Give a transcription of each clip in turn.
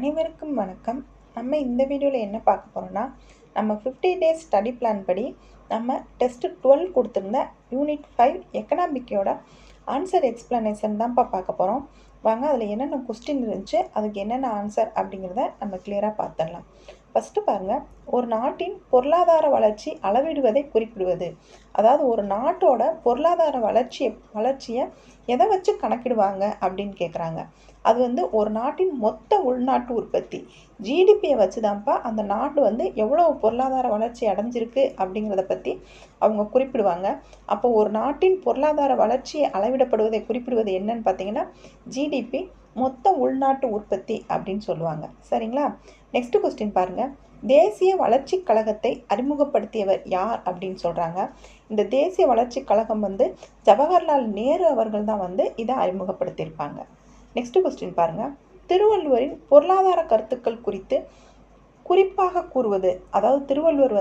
அனைவருக்கும் வணக்கம். நம்ம இந்த வீடியோவில் என்ன பார்க்க போகிறோம்னா, நம்ம 50 டேஸ் ஸ்டடி பிளான் படி நம்ம டெஸ்ட்டு 12 கொடுத்துருந்த யூனிட் 5 எக்கனாமிக்கோட ஆன்சர் எக்ஸ்ப்ளனேஷன் தான்ப்பா பார்க்க போகிறோம். வாங்க அதில் என்னென்ன கொஸ்டின் இருந்துச்சு, அதுக்கு என்னென்ன ஆன்சர் அப்படிங்கிறத நம்ம கிளியராக பார்த்துடலாம். ஃபஸ்ட்டு பாருங்கள், ஒரு நாட்டின் பொருளாதார வளர்ச்சி அளவிடுவதை குறிப்பிடுவது. அதாவது ஒரு நாட்டோட பொருளாதார வளர்ச்சியை எதை வச்சு கணக்கிடுவாங்க அப்படின்னு கேட்குறாங்க. அது ஒரு நாட்டின் மொத்த உள்நாட்டு உற்பத்தி ஜிடிபியை வச்சு தான்ப்பா அந்த நாடு எவ்வளோ பொருளாதார வளர்ச்சி அடைஞ்சிருக்கு அப்படிங்கிறத பற்றி அவங்க குறிப்பிடுவாங்க. அப்போ ஒரு நாட்டின் பொருளாதார வளர்ச்சியை அளவிடப்படுவதை குறிப்பிடுவது என்னன்னு பார்த்தீங்கன்னா ஜிடிபி, மொத்த உள்நாட்டு உற்பத்தி அப்படின்னு சொல்லுவாங்க. சரிங்களா? நெக்ஸ்ட் கொஸ்டின் பாருங்கள். தேசிய வளர்ச்சி கழகத்தை அறிமுகப்படுத்தியவர் யார் அப்படின்னு சொல்கிறாங்க. இந்த தேசிய வளர்ச்சி கழகம் ஜவஹர்லால் நேரு அவர்கள் தான் இதை அறிமுகப்படுத்தியிருப்பாங்க. நெக்ஸ்ட் கொஸ்டின் பாருங்கள். திருவள்ளுவரின் பொருளாதார கருத்துக்கள் குறித்து குறிப்பாக கூறுவது. அதாவது திருவள்ளுவர்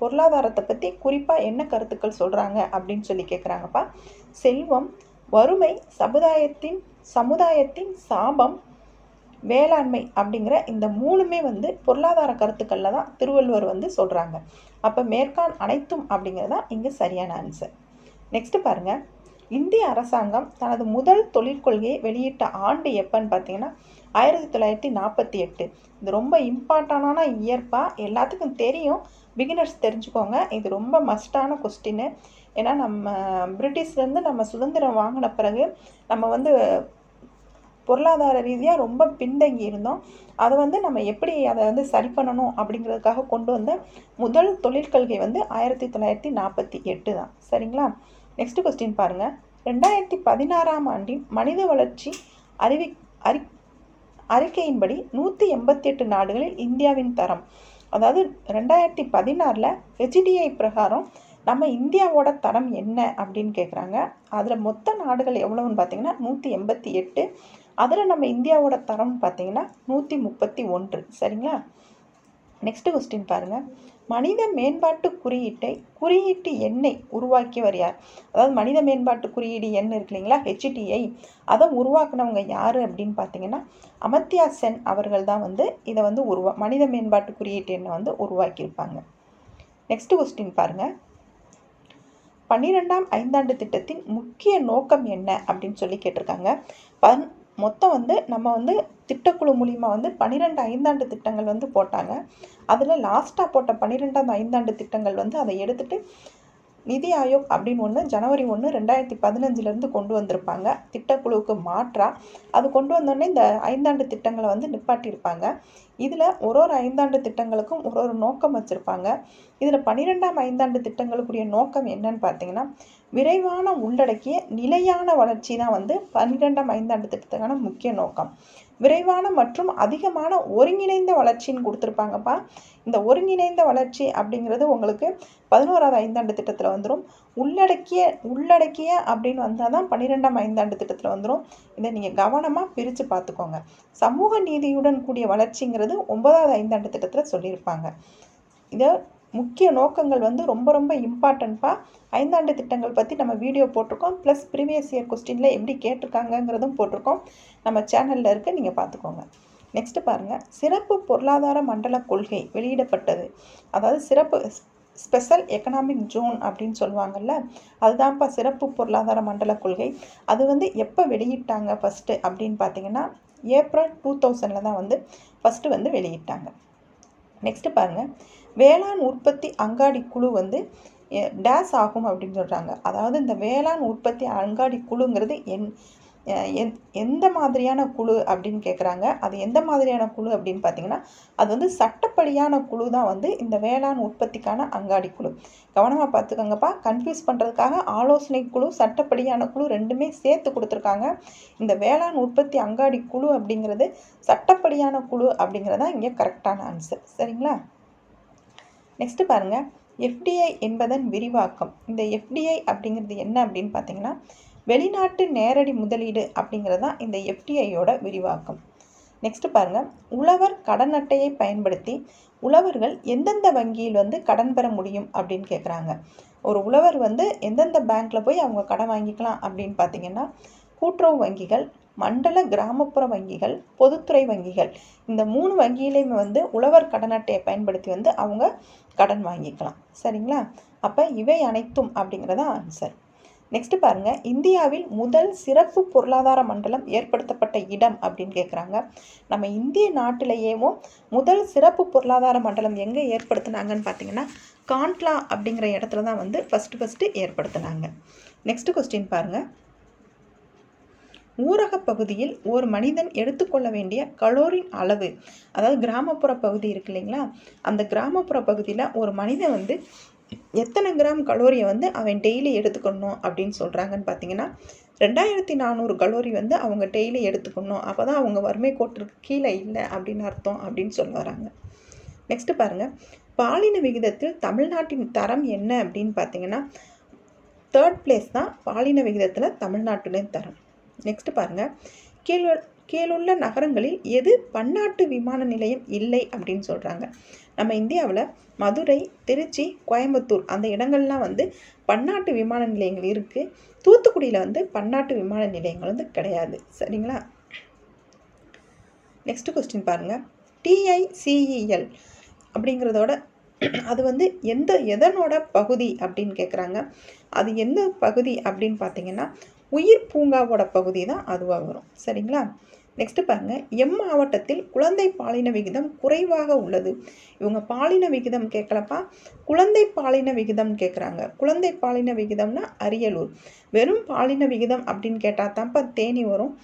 பொருளாதாரத்தை பற்றி குறிப்பாக என்ன கருத்துக்கள் சொல்கிறாங்க அப்படின்னு சொல்லி கேட்குறாங்கப்பா. செல்வம், வறுமை, சமுதாயத்தின் சாபம், வேளாண்மை அப்படிங்கிற இந்த மூணுமே பொருளாதார கருத்துக்களில் தான் திருவள்ளுவர் சொல்கிறாங்க. அப்போ மேற்காண் அனைத்தும் அப்படிங்கிறது தான் இங்கே சரியான ஆன்சர். நெக்ஸ்ட் பாருங்கள். இந்திய அரசாங்கம் தனது முதல் தொழிற்கொள்கையை வெளியிட்ட ஆண்டு எப்போன்னு பார்த்தீங்கன்னா 1948. இது ரொம்ப இம்பார்ட்டண்டான இயர்ப்பா, எல்லாத்துக்கும் தெரியும். பிகினர்ஸ் தெரிஞ்சுக்கோங்க, இது ரொம்ப மஸ்டான கொஸ்டின்னு. ஏன்னா நம்ம பிரிட்டிஷ்லேருந்து நம்ம சுதந்திரம் வாங்கின பிறகு நம்ம பொருளாதார ரீதியாக ரொம்ப பின்தங்கி இருந்தோம். அதை நம்ம எப்படி அதை சரி பண்ணணும் அப்படிங்கிறதுக்காக கொண்டு வந்த முதல் தொழிற்கொள்கை 1948 தான். சரிங்களா? நெக்ஸ்ட் கொஸ்டின் பாருங்கள். 2016ஆம் ஆண்டின் மனித வளர்ச்சி அறிக்கையின்படி 188 நாடுகளில் இந்தியாவின் தரம். அதாவது 2016 HDI பிரகாரம் நம்ம இந்தியாவோட தரம் என்ன அப்படின்னு கேட்குறாங்க. அதில் மொத்த நாடுகள் எவ்வளோன்னு பார்த்தீங்கன்னா 188. அதில் நம்ம இந்தியாவோட தரம் பார்த்தீங்கன்னா 131. சரிங்களா? நெக்ஸ்ட் கொஸ்டின் பாருங்கள். மனித மேம்பாட்டு குறியீட்டு எண்ணை உருவாக்கியவர் யார்? அதாவது மனித மேம்பாட்டு குறியீடு எண் இருக்கு இல்லைங்களா, HDI, அதை உருவாக்குனவங்க யார் அப்படின்னு பார்த்தீங்கன்னா அமர்த்தியா சென் அவர்கள் தான் இதை மனித மேம்பாட்டு குறியீட்டு எண்ணை உருவாக்கியிருப்பாங்க. நெக்ஸ்ட் கொஸ்டின் பாருங்கள். 12ஆம் ஐந்தாண்டு திட்டத்தின் முக்கிய நோக்கம் என்ன அப்படின்னு சொல்லி கேட்டிருக்காங்க. மொத்தம் நம்ம திட்டக்குழு மூலிமா 12 ஐந்தாண்டு திட்டங்கள் போட்டாங்க. அதில் லாஸ்ட்டாக போட்ட 12ஆம் ஐந்தாண்டு திட்டங்கள் அதை எடுத்துகிட்டு நிதி ஆயோக் அப்படின்னு ஒன்று ஜனவரி 1, 2015 கொண்டு வந்திருப்பாங்க. திட்டக்குழுவுக்கு மாற்றாக அது கொண்டு வந்தோடனே இந்த ஐந்தாண்டு திட்டங்களை நிப்பாட்டியிருப்பாங்க. இதில் ஒரு ஐந்தாண்டு திட்டங்களுக்கும் ஒரு நோக்கம் வச்சுருப்பாங்க. இதில் 12ஆம் ஐந்தாண்டு திட்டங்களுக்குரிய நோக்கம் என்னன்னு பார்த்தீங்கன்னா விரைவான உள்ளடக்கிய நிலையான வளர்ச்சி தான் 12ஆம் ஐந்தாண்டு திட்டத்துக்கான முக்கிய நோக்கம். விரைவான மற்றும் அதிகமான ஒருங்கிணைந்த வளர்ச்சின்னு கொடுத்துருப்பாங்கப்பா. இந்த ஒருங்கிணைந்த வளர்ச்சி அப்படிங்கிறது உங்களுக்கு 11ஆவது ஐந்தாண்டு திட்டத்தில் வந்துடும். உள்ளடக்கிய அப்படின்னு வந்தால் தான் 12ஆம் ஐந்தாண்டு திட்டத்தில் வந்துடும். இதை நீங்கள் கவனமாக பிரித்து பார்த்துக்கோங்க. சமூக நீதியுடன் கூடிய வளர்ச்சிங்கிறது 9ஆவது ஐந்தாண்டு திட்டத்தில் சொல்லியிருப்பாங்க. இதை முக்கிய நோக்கங்கள் ரொம்ப ரொம்ப இம்பார்ட்டன்ட்பா. ஐந்தாண்டு திட்டங்கள் பற்றி நம்ம வீடியோ போட்டிருக்கோம். ப்ளஸ் ப்ரீவியஸ் இயர் கொஸ்டினில் எப்படி கேட்டிருக்காங்கங்கிறதும் போட்டிருக்கோம். நம்ம சேனலில் இருக்க நீங்கள் பார்த்துக்கோங்க. நெக்ஸ்ட்டு பாருங்கள். சிறப்பு பொருளாதார மண்டல கொள்கை வெளியிடப்பட்டது. அதாவது ஸ்பெஷல் எக்கனாமிக் ஜோன் அப்படின்னு சொல்லுவாங்கள்ல, அதுதான்ப்பா சிறப்பு பொருளாதார மண்டல கொள்கை. அது எப்போ வெளியிட்டாங்க ஃபஸ்ட்டு அப்படின்னு பார்த்தீங்கன்னா ஏப்ரல் 2000 தான் ஃபஸ்ட்டு வெளியிட்டாங்க. நெக்ஸ்ட்டு பாருங்கள். வேளாண் உற்பத்தி அங்காடி குழு டேஸ் ஆகும் அப்படின்னு சொல்கிறாங்க. அதாவது இந்த வேளாண் உற்பத்தி அங்காடி குழுங்கிறது எந்த மாதிரியான குழு அப்படின்னு கேட்குறாங்க. அது எந்த மாதிரியான குழு அப்படின்னு பார்த்தீங்கன்னா அது சட்டப்படியான குழு தான் இந்த வேளாண் உற்பத்திக்கான அங்காடி குழு. கவனமாக பார்த்துக்கோங்கப்பா. கன்ஃபியூஸ் பண்ணுறதுக்காக ஆலோசனை குழு, சட்டப்படியான குழு ரெண்டுமே சேர்த்து கொடுத்துருக்காங்க. இந்த வேளாண் உற்பத்தி அங்காடி குழு அப்படிங்கிறது சட்டப்படியான குழு அப்படிங்கிறதா இங்கே கரெக்டான ஆன்சர். சரிங்களா? நெக்ஸ்ட்டு பாருங்கள். FDI என்பதன் விரிவாக்கம். இந்த FDI அப்படிங்கிறது என்ன அப்படின்னு பார்த்தீங்கன்னா வெளிநாட்டு நேரடி முதலீடு அப்படிங்கிறது தான் இந்த FDIயோட விரிவாக்கம். நெக்ஸ்ட்டு பாருங்கள். உழவர் கடன் அட்டையை பயன்படுத்தி உழவர்கள் எந்தெந்த வங்கியில் கடன் பெற முடியும் அப்படின்னு கேட்குறாங்க. ஒரு உழவர் எந்தெந்த பேங்க்கில் போய் அவங்க கடன் வாங்கிக்கலாம் அப்படின்னு பார்த்தீங்கன்னா கூட்டுறவு வங்கிகள், மண்டல கிராமப்புற வங்கிகள், பொதுத்துறை வங்கிகள், இந்த 3 வங்கியிலையுமே வந்து உழவர் கடன் அட்டையை பயன்படுத்தி வந்து அவங்க கடன் வாங்கிக்கலாம். சரிங்களா? அப்போ இவை அனைத்தும் அப்படிங்கிறத ஆன்சர். நெக்ஸ்ட் பாருங்க, இந்தியாவில் முதல் சிறப்பு பொருளாதார மண்டலம் ஏற்படுத்தப்பட்ட இடம் அப்படின்னு கேட்குறாங்க. நம்ம இந்திய நாட்டிலேயேவும் முதல் சிறப்பு பொருளாதார மண்டலம் எங்கே ஏற்படுத்தினாங்கன்னு பார்த்தீங்கன்னா காண்ட்லா அப்படிங்கிற இடத்துல தான் வந்து ஃபஸ்ட்டு ஏற்படுத்தினாங்க. நெக்ஸ்ட் கொஸ்டின் பாருங்க, ஊரக பகுதியில் ஒரு மனிதன் எடுத்துக்கொள்ள வேண்டிய கலோரின் அளவு, அதாவது கிராமப்புற பகுதி இருக்கு இல்லைங்களா, அந்த கிராமப்புற பகுதியில் ஒரு மனிதன் வந்து எத்தனை கிராம் கலோரியை வந்து அவன் டெய்லி எடுத்துக்கணும் அப்படின்னு சொல்கிறாங்கன்னு பார்த்தீங்கன்னா 2400 கலோரி வந்து அவங்க டெய்லி எடுத்துக்கணும். அப்போ தான் அவங்க வறுமை கோட்டிற்கு கீழே இல்லை அப்படின்னு அர்த்தம் அப்படின்னு சொல்ல வராங்க. நெக்ஸ்ட் பாருங்கள், பாலின விகிதத்தில் தமிழ்நாட்டின் தரம் என்ன அப்படின்னு பார்த்தீங்கன்னா 3rd பிளேஸ் தான் பாலின விகிதத்தில் தமிழ்நாட்டுலேயும் தரம். நெக்ஸ்ட் பாருங்கள், கீழுள்ள நகரங்களில் எது பன்னாட்டு விமான நிலையம் இல்லை அப்படின்னு சொல்கிறாங்க. நம்ம இந்தியாவில் மதுரை, திருச்சி, கோயம்புத்தூர் அந்த இடங்கள்லாம் வந்து பன்னாட்டு விமான நிலையங்கள் இருக்குது. தூத்துக்குடியில் வந்து பன்னாட்டு விமான நிலையங்கள் வந்து கிடையாது. சரிங்களா? நெக்ஸ்ட் கொஸ்டின் பாருங்கள், TICEL அப்படிங்கிறதோட அது வந்து எதனோட பகுதி அப்படின்னு கேட்குறாங்க. அது எந்த பகுதி அப்படின்னு பார்த்தீங்கன்னா உயிர் பூங்காவோட பகுதி தான் அதுவாக வரும். சரிங்களா? நெக்ஸ்ட் பாருங்கள், மாவட்டத்தில் குழந்தை பாலின விகிதம் குறைவாக உள்ளது. இவங்க பாலின விகிதம் கேட்கலப்பா, குழந்தை பாலின விகிதம் கேட்குறாங்க. குழந்தை பாலின விகிதம்னா அரியலூர். வெறும் பாலின விகிதம் அப்படின்னு கேட்டால் தான்ப்பா தேனி வரும்.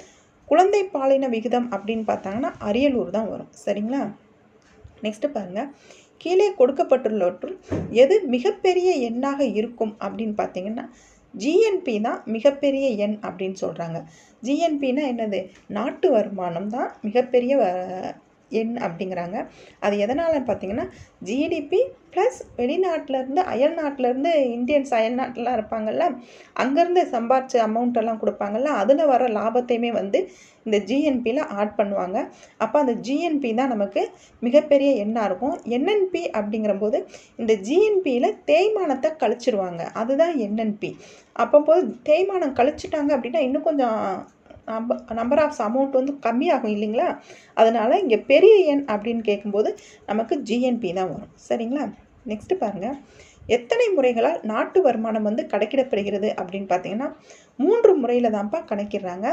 குழந்தை பாலின விகிதம் அப்படின்னு பார்த்தாங்கன்னா அரியலூர் தான் வரும். சரிங்களா? நெக்ஸ்ட் பாருங்கள், கீழே கொடுக்கப்பட்டுள்ளவற்றுள் எது மிகப்பெரிய எண்ணாக இருக்கும் அப்படின்னு பார்த்தீங்கன்னா ஜிஎன்பி தான் மிகப்பெரிய எண் அப்படின்னு சொல்கிறாங்க. ஜிஎன்பின்னா என்னது? நாட்டு வருமானம் தான் மிகப்பெரிய எண் அப்படிங்கிறாங்க. அது எதனாலன்னு பார்த்தீங்கன்னா ஜிடிபி ப்ளஸ் வெளிநாட்டிலேருந்து அயல்நாட்டிலேருந்து இந்தியன்ஸ் அயல்நாட்டிலாம் இருப்பாங்கள்ல, அங்கேருந்து சம்பாரிச்ச அமௌண்ட்டெல்லாம் கொடுப்பாங்கள்ல, அதில் வர லாபத்தையுமே வந்து இந்த ஜிஎன்பியில் ஆட் பண்ணுவாங்க. அப்போ அந்த ஜிஎன்பி தான் நமக்கு மிகப்பெரிய எண்ணாக இருக்கும். என்என்பி அப்படிங்கிறபோது இந்த ஜிஎன்பியில் தேய்மானத்தை கழிச்சிருவாங்க, அதுதான் என்என்பி. அப்போது தேய்மானம் கழிச்சிட்டாங்க அப்படின்னா இன்னும் கொஞ்சம் நம்பர் ஆஃப் அமௌண்ட் வந்து கம்மியாகும் இல்லைங்களா? அதனால் இங்கே பெரிய எண் அப்படின்னு கேட்கும்போது நமக்கு ஜிஎன்பி தான் வரும். சரிங்களா? நெக்ஸ்ட்டு பாருங்கள், எத்தனை முறைகளால் நாட்டு வருமானம் வந்து கணக்கிடப்படுகிறது அப்படின்னு பார்த்தீங்கன்னா 3 முறையில் தான்ப்பா கணக்கிடுறாங்க.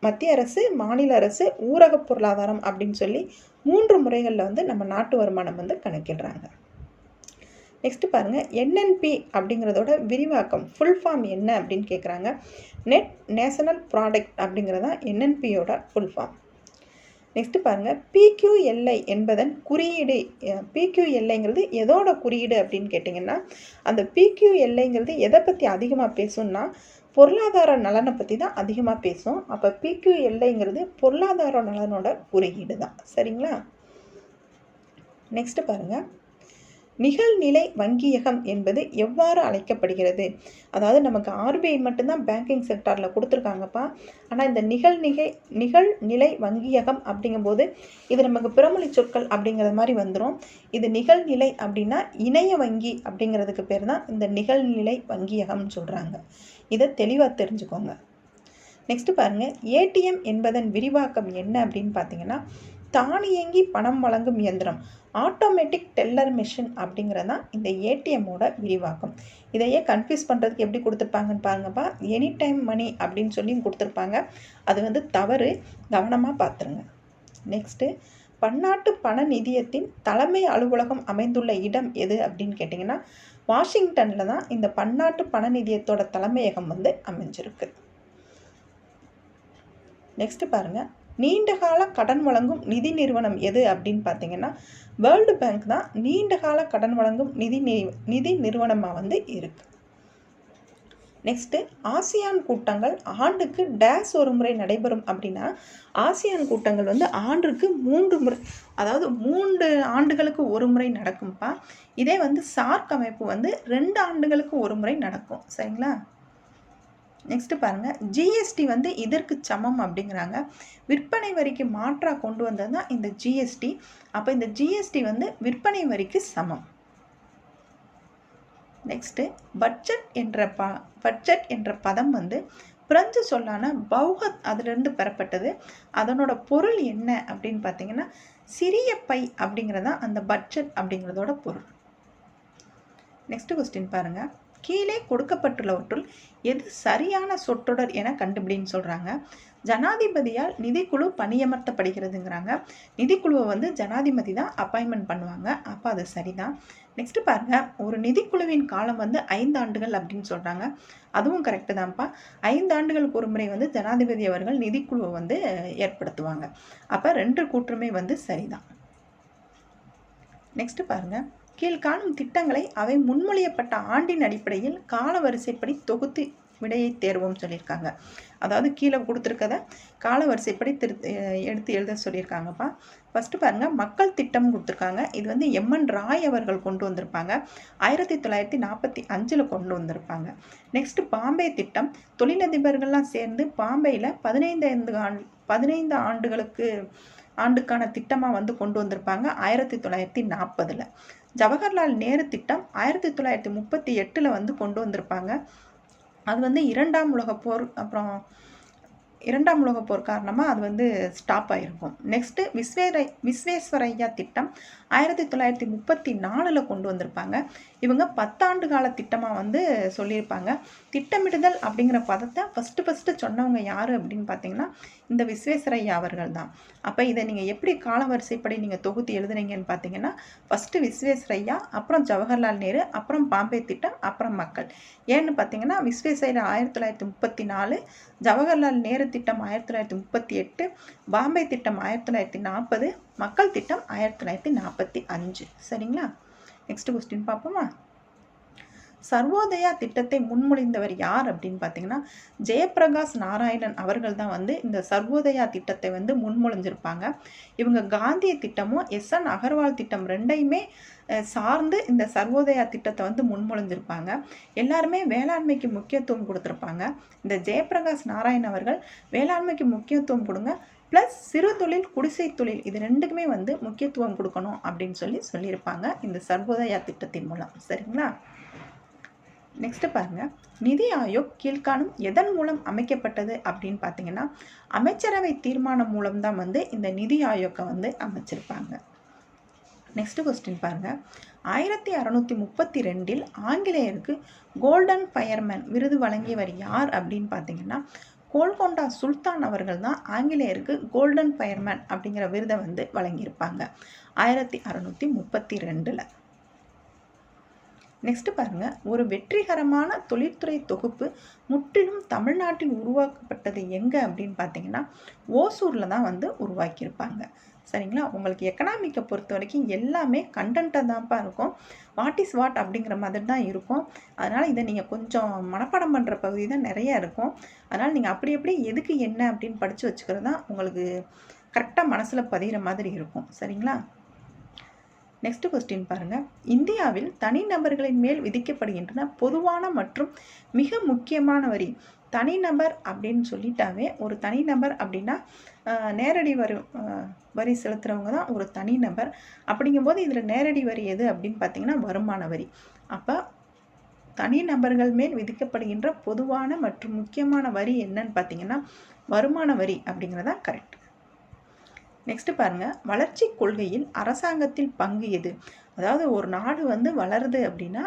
மத்திய அரசு, மாநில அரசு, ஊரக பொருளாதாரம் அப்படின்னு சொல்லி 3 முறைகளில் வந்து நம்ம நாட்டு வருமானம் வந்து கணக்கிடுறாங்க. நெக்ஸ்ட் பாருங்கள், என்என்பி அப்படிங்கிறதோட விரிவாக்கம் ஃபுல் ஃபார்ம் என்ன அப்படின்னு கேட்குறாங்க. நெட் நேஷனல் ப்ராடக்ட் அப்படிங்கிறதான் என்என்பியோட ஃபுல் ஃபார்ம். நெக்ஸ்ட் பாருங்கள், PQLI என்பதன் குறியீடு. PQLIங்கிறது எதோட குறியீடு அப்படின்னு கேட்டிங்கன்னா அந்த PQLIங்கிறது எதை பற்றி அதிகமாக பேசும்னா பொருளாதார நலனை பற்றி தான் அதிகமாக பேசும். அப்போ PQLIங்கிறது பொருளாதார நலனோட குறியீடு தான். சரிங்களா? நெக்ஸ்ட் பாருங்கள், நிகழ்நிலை வங்கியகம் என்பது எவ்வாறு அழைக்கப்படுகிறது? அதாவது நமக்கு RBI மட்டும்தான் பேங்கிங் செக்டாரில் கொடுத்துருக்காங்கப்பா. ஆனால் இந்த நிகழ்நிலை வங்கியகம் அப்படிங்கும்போது இது நமக்கு பிறமொழி சொற்கள் அப்படிங்கிறது மாதிரி வந்துடும். இது நிகழ்நிலை அப்படின்னா இணைய வங்கி அப்படிங்கிறதுக்கு பேர் தான் இந்த நிகழ்நிலை வங்கியகம்னு சொல்கிறாங்க. இதை தெளிவாக தெரிஞ்சுக்கோங்க. நெக்ஸ்ட் பாருங்கள், ATM என்பதன் விரிவாக்கம் என்ன அப்படின்னு பார்த்தீங்கன்னா தானியங்கி பணம் வழங்கும் இயந்திரம், ஆட்டோமேட்டிக் டெல்லர் மிஷின் அப்படிங்கிறது தான் இந்த ஏடிஎம்மோட விரிவாக்கம். இதையே கன்ஃபியூஸ் பண்ணுறதுக்கு எப்படி கொடுத்துருப்பாங்கன்னு பாருங்கப்பா, எனி டைம் மணி அப்படின்னு சொல்லி கொடுத்துருப்பாங்க. அது வந்து தவறு, கவனமாக பார்த்துருங்க. நெக்ஸ்ட்டு, பன்னாட்டு பண நிதியத்தின் தலைமை அலுவலகம் அமைந்துள்ள இடம் எது அப்படின்னு கேட்டிங்கன்னா வாஷிங்டனில் தான் இந்த பன்னாட்டு பண நிதியத்தோட தலைமையகம் வந்து அமைஞ்சிருக்கு. நெக்ஸ்ட் பாருங்கள், நீண்டகால கடன் வழங்கும் நிதி நிறுவனம் எது அப்படின்னு பார்த்தீங்கன்னா வேர்ல்டு பேங்க் தான் நீண்டகால கடன் வழங்கும் நிதி நிறுவனமாக வந்து இருக்கு. நெக்ஸ்ட்டு, ஆசியான் கூட்டங்கள் ஆண்டுக்கு டேஸ் ஒரு முறை நடைபெறும் அப்படின்னா ஆசியான் கூட்டங்கள் வந்து ஆண்டுக்கு 3 முறை, அதாவது 3 ஆண்டுகளுக்கு ஒரு முறை நடக்கும்ப்பா. இதே வந்து சார்க் அமைப்பு வந்து 2 ஆண்டுகளுக்கு ஒரு முறை நடக்கும். சரிங்களா? நெக்ஸ்ட் பாருங்கள், ஜிஎஸ்டி வந்து இதற்கு சமம் அப்படிங்கிறாங்க. விற்பனை வரிக்கு மாற்றாக கொண்டு வந்தது தான் இந்த ஜிஎஸ்டி. அப்போ இந்த ஜிஎஸ்டி வந்து விற்பனை வரிக்கு சமம். நெக்ஸ்ட்டு, பட்ஜெட் என்ற பதம் வந்து பிரெஞ்சு சொல்லான பௌகத் அதிலிருந்து பெறப்பட்டது. அதனோட பொருள் என்ன அப்படின்னு பார்த்தீங்கன்னா சிறிய பை அப்படிங்கிறதான் அந்த பட்ஜெட் அப்படிங்கிறதோட பொருள். நெக்ஸ்ட் கொஸ்டின் பாருங்க. கீழே கொடுக்கப்பட்டுள்ளவற்றுள் எது சரியான சொற்றொடர் என கண்டுபிடின்னு சொல்றாங்க. ஜனாதிபதியால் நிதிக்குழு பணியமர்த்தப்படுகிறதுங்கிறாங்க. நிதிக்குழுவை வந்து ஜனாதிபதி தான் அப்பாயின்மெண்ட் பண்ணுவாங்க. அப்போ அது சரிதான். நெக்ஸ்ட் பாருங்க. ஒரு நிதிக்குழுவின் காலம் வந்து 5 ஆண்டுகள் அப்படின்னு சொல்றாங்க. அதுவும் கரெக்டு தான்ப்பா. 5 ஆண்டுகளுக்கு ஒரு முறை வந்து ஜனாதிபதி அவர்கள் நிதிக்குழுவை வந்து ஏற்படுத்துவாங்க. அப்போ 2 கூற்றுமே வந்து சரிதான். நெக்ஸ்ட் பாருங்க. கீழ்காணும் திட்டங்களை அவை முன்மொழியப்பட்ட ஆண்டின் அடிப்படையில் கால வரிசைப்படி தொகுத்து விடையை தேர்வோம் சொல்லியிருக்காங்க. அதாவது கீழே கொடுத்துருக்கத கால வரிசைப்படி எடுத்து எழுத சொல்லியிருக்காங்கப்பா. ஃபஸ்ட்டு பாருங்கள், மக்கள் திட்டம் கொடுத்துருக்காங்க. இது வந்து எம்என் ராய் அவர்கள் கொண்டு வந்திருப்பாங்க. 1945 கொண்டு வந்திருப்பாங்க. நெக்ஸ்ட் பாம்பே திட்டம். தொழிலதிபர்கள்லாம் சேர்ந்து பாம்பேயில் 15 ஆண்டுக்கான திட்டமாக வந்து கொண்டு வந்திருப்பாங்க 1940. ஜவஹர்லால் நேரு திட்டம் 1938 வந்து கொண்டு வந்திருப்பாங்க. அது வந்து 2ஆம் உலகப்போர் அப்புறம் 2ஆம் உலகப்போர் காரணமாக அது வந்து ஸ்டாப் ஆகிருக்கும். நெக்ஸ்ட்டு விஸ்வேஸ்வரையா திட்டம் 1934 கொண்டு வந்திருப்பாங்க. இவங்க 10 ஆண்டு கால திட்டமாக வந்து சொல்லியிருப்பாங்க. திட்டமிடுதல் அப்படிங்கிற பதத்தை ஃபஸ்ட்டு சொன்னவங்க யார் அப்படின்னு பார்த்தீங்கன்னா இந்த விஸ்வேஸ்வரையா அவர்கள் தான். அப்போ இதை நீங்கள் எப்படி கால வரிசைப்படி நீங்கள் தொகுத்து எழுதுறீங்கன்னு பார்த்தீங்கன்னா ஃபஸ்ட்டு விஸ்வேஸ்வரையா, அப்புறம் ஜவஹர்லால் நேரு, அப்புறம் பாம்பே திட்டம், அப்புறம் மக்கள். ஏன்னு பார்த்தீங்கன்னா விஸ்வேஸ்வரையா 1934, ஜவஹர்லால் நேரு திட்டம் 1938, பாம்பே திட்டம் 1940, மக்கள் திட்டம் 1945. சரிங்களா? நெக்ஸ்ட் கொஸ்டின் பார்ப்போமா? சர்வோதயா திட்டத்தை முன்மொழிந்தவர் யார் அப்படின்னு பார்த்தீங்கன்னா ஜெயபிரகாஷ் நாராயணன் அவர்கள் தான் வந்து இந்த சர்வோதயா திட்டத்தை வந்து முன்மொழிஞ்சிருப்பாங்க. இவங்க காந்திய திட்டமும் எஸ்என் அகர்வால் திட்டம் 2யுமே சார்ந்து இந்த சர்வோதயா திட்டத்தை வந்து முன்மொழிஞ்சிருப்பாங்க. எல்லாருமே வேளாண்மைக்கு முக்கியத்துவம் கொடுத்துருப்பாங்க. இந்த ஜெயபிரகாஷ் நாராயண் அவர்கள் வேளாண்மைக்கு முக்கியத்துவம் கொடுங்க ப்ளஸ் சிறு தொழில், குடிசை தொழில், இது 2க்குமே வந்து முக்கியத்துவம் கொடுக்கணும் அப்படின்னு சொல்லியிருப்பாங்க இந்த சர்வோதயா திட்டத்தின் மூலம். சரிங்களா? நெக்ஸ்ட் பாருங்க. நிதி ஆயோக் கீழ்காணும் எதன் மூலம் அமைக்கப்பட்டது அப்படின்னு பார்த்தீங்கன்னா அமைச்சரவை தீர்மானம் மூலம் தான் வந்து இந்த நிதி ஆயோக்கை வந்து அமைச்சிருப்பாங்க. நெக்ஸ்ட் கொஸ்டின் பாருங்க. 1632 ஆங்கிலேயருக்கு கோல்டன் ஃபயர்மேன் விருது வழங்கியவர் யார் அப்படின்னு பார்த்தீங்கன்னா கோல்கொண்டா சுல்தான் அவர்கள் தான் ஆங்கிலேயருக்கு கோல்டன் ஃபயர்மேன் அப்படிங்கிற விருதை வந்து வழங்கியிருப்பாங்க 1632. நெக்ஸ்ட் பாருங்க. ஒரு வெற்றிகரமான தொழில்துறை தொகுப்பு முற்றிலும் தமிழ்நாட்டில் உருவாக்கப்பட்டது எங்கே அப்படின்னு பார்த்தீங்கன்னா ஓசூரில் தான் வந்து உருவாக்கியிருப்பாங்க. சரிங்களா? உங்களுக்கு எக்கனாமிக்கை பொறுத்த வரைக்கும் எல்லாமே கண்டென்ட்டாக தான்ப்பா இருக்கும். வாட் இஸ் வாட் அப்படிங்கிற மாதிரி தான் இருக்கும். அதனால் இதை நீங்கள் கொஞ்சம் மனப்பாடம் பண்ணுற பகுதி தான் நிறையா இருக்கும். அதனால் நீங்கள் அப்படி எதுக்கு என்ன அப்படின்னு படித்து வச்சுக்கிறது தான் உங்களுக்கு கரெக்டாக மனசில் பதிகிற மாதிரி இருக்கும். சரிங்களா? நெக்ஸ்ட் கொஸ்டின் பாருங்கள். இந்தியாவில் தனிநபர்களின் மேல் விதிக்கப்படுகின்றன பொதுவான மற்றும் மிக முக்கியமான வரி. தனிநபர் அப்படின்னு சொல்லிட்டாவே ஒரு தனிநபர் அப்படின்னா நேரடி வரி செலுத்துகிறவங்க தான் ஒரு தனிநபர். அப்படிங்கும்போது இதில் நேரடி வரி எது அப்படின்னு பார்த்தீங்கன்னா வருமான வரி. அப்போ தனிநபர்கள் மேல் விதிக்கப்படுகின்ற பொதுவான மற்றும் முக்கியமான வரி என்னன்னு பார்த்தீங்கன்னா வருமான வரி அப்படிங்கிறதா கரெக்ட். நெக்ஸ்ட் பாருங்க. வளர்ச்சி கொள்கையில் அரசாங்கத்தில் பங்கு எது? அதாவது ஒரு நாடு வந்து வளருது அப்படின்னா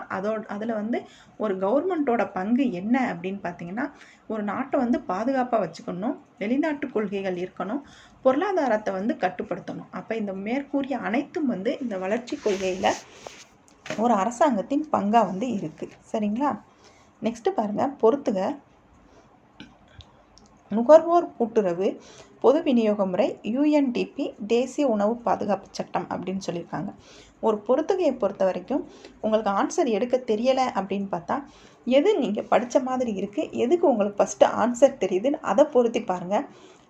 அதில் வந்து ஒரு கவர்மெண்ட்டோட பங்கு என்ன அப்படின்னு பார்த்தீங்கன்னா ஒரு நாட்டை வந்து பாதுகாப்பாக வச்சுக்கணும், வெளிநாட்டு கொள்கைகள் இருக்கணும், பொருளாதாரத்தை வந்து கட்டுப்படுத்தணும். அப்போ இந்த மேற்கூறிய அனைத்தும் வந்து இந்த வளர்ச்சி கொள்கையில் ஒரு அரசாங்கத்தின் பங்காக வந்து இருக்குது. சரிங்களா? நெக்ஸ்ட் பாருங்கள். பொறுத்துக. நுகர்வோர் கூட்டுறவு பொது விநியோக முறை UNDP தேசிய உணவு பாதுகாப்பு சட்டம் அப்படின்னு சொல்லியிருக்காங்க. ஒரு பொறுத்துகையை பொறுத்த வரைக்கும் உங்களுக்கு ஆன்சர் எடுக்க தெரியலை அப்படின்னு பார்த்தா எது நீங்கள் படித்த மாதிரி இருக்குது, எதுக்கு உங்களுக்கு ஃபஸ்ட்டு ஆன்சர் தெரியுதுன்னு அதை பொருத்தி பாருங்கள்.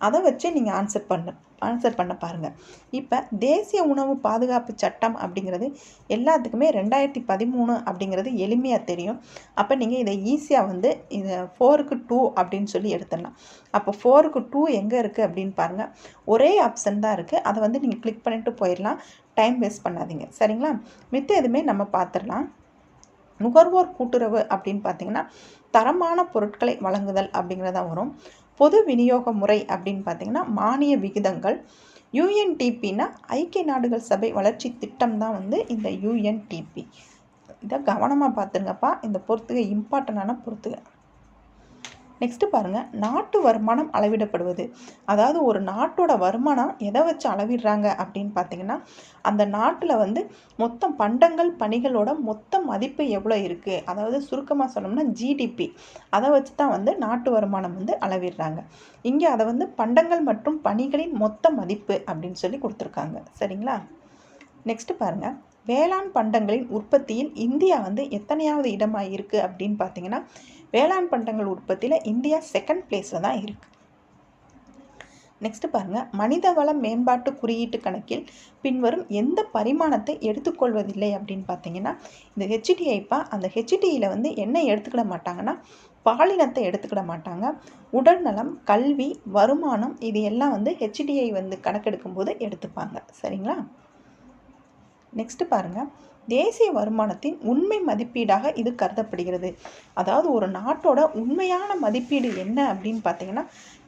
அதை வச்சு நீங்கள் ஆன்சர் பண்ண பாருங்கள். இப்போ தேசிய உணவு பாதுகாப்பு சட்டம் அப்படிங்கிறது எல்லாத்துக்குமே 2013 அப்படிங்கிறது எளிமையாக தெரியும். அப்போ நீங்கள் இதை ஈஸியாக வந்து இதை 4க்கு 2 அப்படின்னு சொல்லி எடுத்துடலாம். அப்போ 4க்கு 2 எங்கே இருக்குது அப்படின்னு பாருங்கள். ஒரே ஆப்ஷன் தான் இருக்குது. அதை வந்து நீங்கள் கிளிக் பண்ணிட்டு போயிடலாம். டைம் வேஸ்ட் பண்ணாதீங்க. சரிங்களா? மித்த எதுவுமே நம்ம பார்த்துடலாம். நுகர்வோர் கூட்டுறவு அப்படின்னு பார்த்தீங்கன்னா தரமான பொருட்களை வழங்குதல் அப்படிங்கிறதான் வரும். பொது விநியோக முறை அப்படின்னு பார்த்தீங்கன்னா மானிய விகிதங்கள். யூஎன்டிபின்னா ஐக்கிய நாடுகள் சபை வளர்ச்சி திட்டம் தான் வந்து இந்த யூஎன்டிபி. இதை கவனமாக பார்த்துருங்கப்பா, இந்த பொறுத்துக இம்பார்ட்டண்டான பொறுத்துக. நெக்ஸ்ட்டு பாருங்கள், நாட்டு வருமானம் அளவிடப்படுவது. அதாவது ஒரு நாட்டோட வருமானம் எதை வச்சு அளவிடுறாங்க அப்படின்னு பார்த்தீங்கன்னா, அந்த நாட்டில் வந்து மொத்தம் பண்டங்கள் பணிகளோட மொத்த மதிப்பு எவ்வளோ இருக்குது, அதாவது சுருக்கமாக சொல்லணும்னா ஜிடிபி, அதை வச்சு தான் வந்து நாட்டு வருமானம் வந்து அளவிடுறாங்க. இங்கே அதை வந்து பண்டங்கள் மற்றும் பணிகளின் மொத்த மதிப்பு அப்படின்னு சொல்லி கொடுத்துருக்காங்க. சரிங்களா? நெக்ஸ்ட்டு பாருங்கள், வேளாண் பண்டங்களின் உற்பத்தியில் இந்தியா வந்து எத்தனையாவது இடமாக இருக்குது அப்படின்னு பார்த்தீங்கன்னா, வேளாண் பண்டங்கள் உற்பத்தியில் இந்தியா செகண்ட் பிளேஸில் தான் இருக்குது. நெக்ஸ்ட் பாருங்கள், மனித வள மேம்பாட்டு குறியீட்டு கணக்கில் பின்வரும் எந்த பரிமாணத்தை எடுத்துக்கொள்வதில்லை அப்படின்னு பார்த்தீங்கன்னா, இந்த ஹெச்டிஐப்பா. அந்த ஹெச்டிஐயில் வந்து என்ன எடுத்துக்கிட மாட்டாங்கன்னா, பாலினத்தை எடுத்துக்கிட மாட்டாங்க. உடல் நலம், கல்வி, வருமானம் இது எல்லாம் வந்து ஹெச்டிஐ வந்து கணக்கெடுக்கும் போது எடுத்துப்பாங்க. சரிங்களா? நெக்ஸ்ட் பாருங்கள், தேசிய வருமானத்தின் உண்மை மதிப்பீடாக இது கருதப்படுகிறது. அதாவது ஒரு நாட்டோட உண்மையான மதிப்பீடு என்ன அப்படின்னு பார்த்தீங்கன்னா,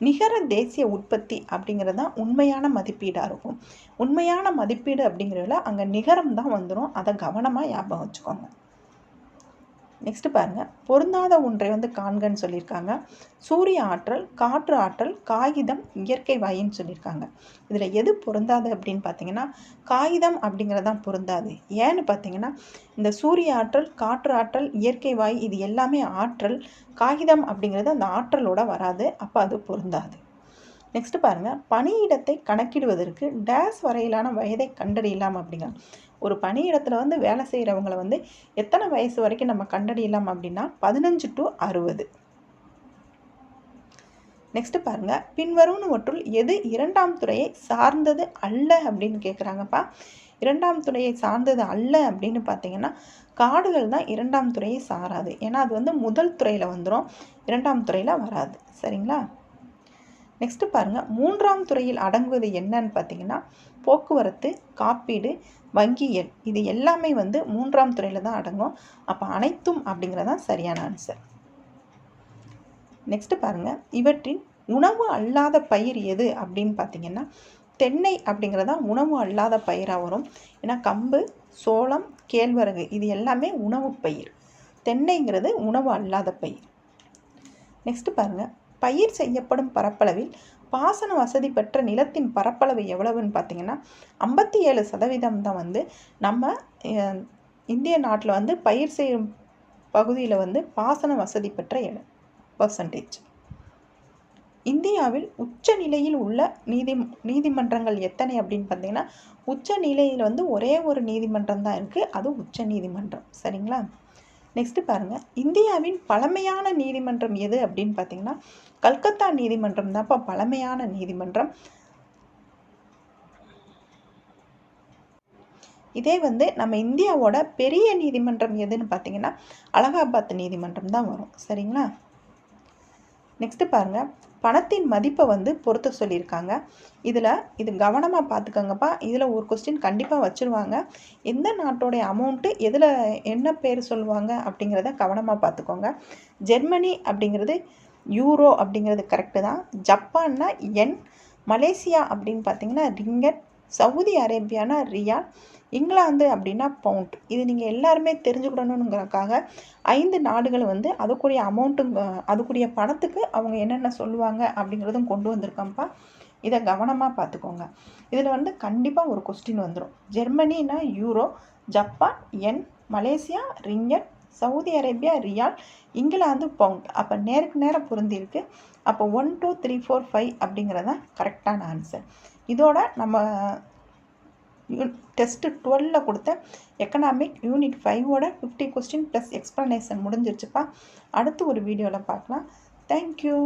நிகர தேசிய உற்பத்தி அப்படிங்கிறது தான் உண்மையான மதிப்பீடாக இருக்கும். உண்மையான மதிப்பீடு அப்படிங்கிறதுல அங்கே நிகரம் தான் வந்துடும். அதை கவனமாக ஞாபகம் வச்சுக்கோங்க. நெக்ஸ்ட் பாருங்கள், பொருந்தாத ஒன்றை வந்து காண்கன்னு சொல்லியிருக்காங்க. சூரிய ஆற்றல், காற்று ஆற்றல், காகிதம், இயற்கை வாயின்னு சொல்லியிருக்காங்க. இதில் எது பொருந்தாது அப்படின்னு பார்த்தீங்கன்னா, காகிதம் அப்படிங்கிறதான் பொருந்தாது. ஏன்னு பார்த்தீங்கன்னா, இந்த சூரிய ஆற்றல், காற்று ஆற்றல், இயற்கை வாய் இது எல்லாமே ஆற்றல். காகிதம் அப்படிங்கிறது அந்த ஆற்றலோட வராது. அப்போ அது பொருந்தாது. நெக்ஸ்ட் பாருங்கள், பணியிடத்தை கணக்கிடுவதற்கு டேஸ் வரையிலான வயதை கண்டறியலாம் அப்படிங்க. ஒரு பணியிடத்தில் வந்து வேலை செய்கிறவங்கள வந்து எத்தனை வயசு வரைக்கும் நம்ம கண்டறியலாம் அப்படின்னா 15 to 60. நெக்ஸ்ட் பாருங்கள், பின்வருவனவற்றுள் எது இரண்டாம் துறையை சார்ந்தது அல்ல அப்படின்னு கேட்குறாங்கப்பா. இரண்டாம் துறையை சார்ந்தது அல்ல அப்படின்னு பார்த்தீங்கன்னா, காடுகள் தான் இரண்டாம் துறையை சாராது. ஏன்னா அது வந்து முதல் துறையில் வந்துடும், இரண்டாம் துறையில் வராது. சரிங்களா? நெக்ஸ்ட்டு பாருங்கள், மூன்றாம் துறையில் அடங்குவது என்னன்னு பார்த்தீங்கன்னா, போக்குவரத்து, காப்பீடு, வங்கியியல் இது எல்லாமே வந்து மூன்றாம் துறையில் தான் அடங்கும். அப்போ அனைத்தும் அப்படிங்கிறதான் சரியான ஆன்சர். நெக்ஸ்ட்டு பாருங்கள், இவற்றின் உணவு அல்லாத பயிர் எது அப்படின்னு பார்த்தீங்கன்னா, தென்னை அப்படிங்கிறதான் உணவு அல்லாத பயிராக வரும். ஏன்னா கம்பு, சோளம், கேழ்வரகு இது எல்லாமே உணவு பயிர். தென்னைங்கிறது உணவு அல்லாத பயிர். நெக்ஸ்ட்டு பாருங்கள், பயிர் செய்யப்படும் பரப்பளவில் பாசன வசதி பெற்ற நிலத்தின் பரப்பளவு எவ்வளவுன்னு பார்த்தீங்கன்னா 57% தான் வந்து நம்ம இந்திய நாட்டில் வந்து பயிர் செய்யும் பகுதியில் வந்து பாசன வசதி பெற்ற பர்சன்டேஜ். இந்தியாவில் உச்ச நிலையில் உள்ள நீதிமன்றங்கள் எத்தனை அப்படின்னு பார்த்தீங்கன்னா, உச்ச நிலையில் வந்து ஒரே ஒரு நீதிமன்றம் தான் இருக்குது, அது உச்ச நீதிமன்றம். சரிங்களா? நெக்ஸ்ட் பாருங்கள், இந்தியாவின் பழமையான நீதிமன்றம் எது அப்படின்னு பார்த்தீங்கன்னா, கல்கத்தா நீதிமன்றம் தான் இப்போ பழமையான நீதிமன்றம். இதே வந்து நம்ம இந்தியாவோட பெரிய நீதிமன்றம் எதுன்னு பார்த்தீங்கன்னா, அலகாபாத் நீதிமன்றம் தான் வரும். சரிங்களா? நெக்ஸ்ட் பாருங்கள், பணத்தின் மதிப்பை வந்து பொறுத்து சொல்லியிருக்காங்க. இது கவனமாக பார்த்துக்கோங்கப்பா. இதில் ஒரு கொஸ்டின் கண்டிப்பாக வச்சுருவாங்க. எந்த நாட்டோடைய அமௌண்ட்டு எதில் என்ன பேர் சொல்லுவாங்க அப்படிங்கிறத கவனமாக பார்த்துக்கோங்க. ஜெர்மனி அப்படிங்கிறது யூரோ அப்படிங்கிறது கரெக்டு தான். ஜப்பான்னா என், மலேசியா அப்படின்னு பார்த்தீங்கன்னா ரிங்கட், சவுதி அரேபியானா ரியால், இங்கிலாந்து அப்படின்னா பவுண்ட். இது நீங்கள் எல்லாருமே தெரிஞ்சுக்கிடணுங்கிறதுக்காக 5 நாடுகள் வந்து அதுக்குரிய அமௌண்ட்டு அதுக்குரிய பணத்துக்கு அவங்க என்னென்ன சொல்லுவாங்க அப்படிங்கிறதும் கொண்டு வந்திருக்கோம்ப்பா. இதை கவனமாக பார்த்துக்கோங்க. இதில் வந்து கண்டிப்பாக ஒரு கொஸ்டின் வந்துடும். ஜெர்மனினா யூரோ, ஜப்பான் என், மலேசியா ரிங்கட், சவுதி அரேபியா ரியால், இங்கிலாந்து பவுண்ட். அப்போ நேருக்கு நேரம் பொருந்திருக்கு. அப்போ 1 2 3 4 5 அப்படிங்கிறதான் கரெக்டான ஆன்சர். இதோட நம்ம டெஸ்ட்டு 12 கொடுத்த எக்கனாமிக் யூனிட் 5ஓட 50 கொஸ்டின் ப்ளஸ் எக்ஸ்ப்ளனேஷன் முடிஞ்சிருச்சுப்பா. அடுத்து ஒரு வீடியோவில் பார்க்கலாம். தேங்க்யூ.